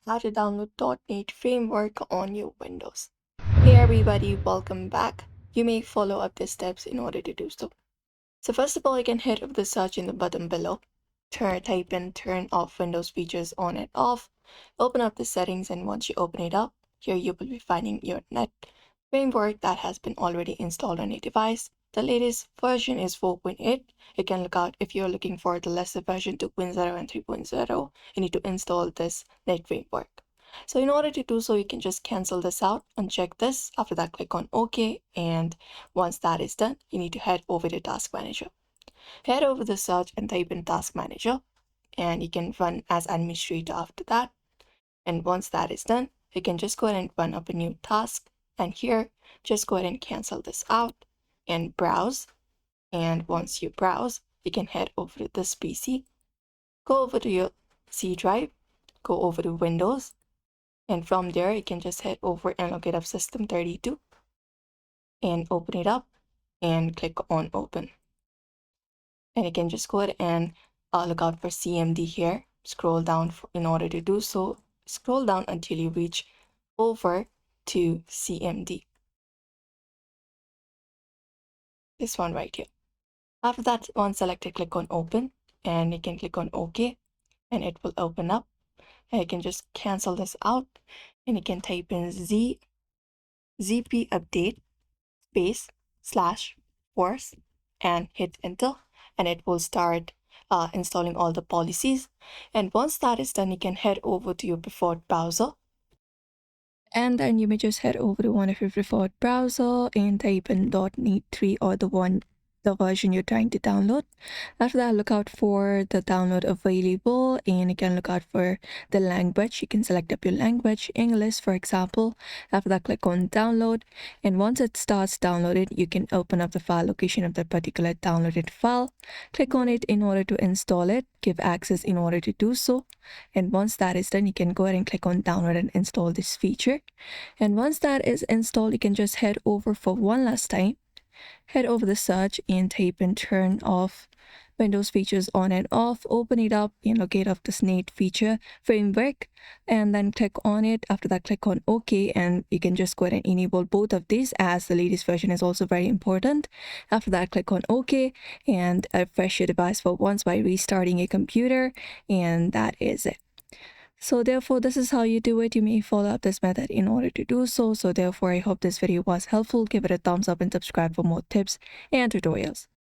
how to download .NET Framework on your Windows. Hey everybody, welcome back. You may follow up the steps in order to do so. So first of all, you can hit up the search in the button below. Type in turn off Windows features on and off. Open up the settings, and once you open it up, here you will be finding your .NET Framework that has been already installed on your device. The latest version is 4.8. You can look out if you're looking for the lesser version 2.0 and 3.0. You need to install this .NET Framework. So in order to do so, you can just cancel this out, uncheck this. After that, click on OK. And once that is done, you need to head over to Task Manager. Head over the search and type in Task Manager, and you can run as administrator after that. And once that is done, you can just go ahead and run up a new task. And here, just go ahead and cancel this out and browse. And once you browse, you can head over to this PC, go over to your C drive, go over to Windows, and from there, you can just head over and locate up System32 and open it up and click on Open. And you can just go ahead and look out for CMD here. Scroll down in order to do so. Scroll down until you reach over to CMD. This one right here. After that, once selected, click on Open, and you can click on OK, and it will open up. And you can just cancel this out, and you can type in ZP update /force and hit enter, and it will start installing all the policies. And once that is done, you can head over to your preferred browser, and then you may just head over to one of your preferred browser and type in .NET 3 or the version you're trying to download. After that, look out for the download available, and you can look out for the language. You can select up your language, English for example. After that, click on download, and once it starts downloaded, you can open up the file location of that particular downloaded file. Click on it in order to install it, give access in order to do so. And once that is done, you can go ahead and click on download and install this feature. And once that is installed, you can just head over for one last time. Head over the search and type in turn off Windows features on and off. Open it up and locate up this .NET feature framework, and then click on it. After that, click on OK, and you can just go ahead and enable both of these, as the latest version is also very important. After that, click on OK and refresh your device for once by restarting your computer, and that is it. So therefore, this is how you do it. You may follow up this method in order to do so. So therefore, I hope this video was helpful. Give it a thumbs up and subscribe for more tips and tutorials.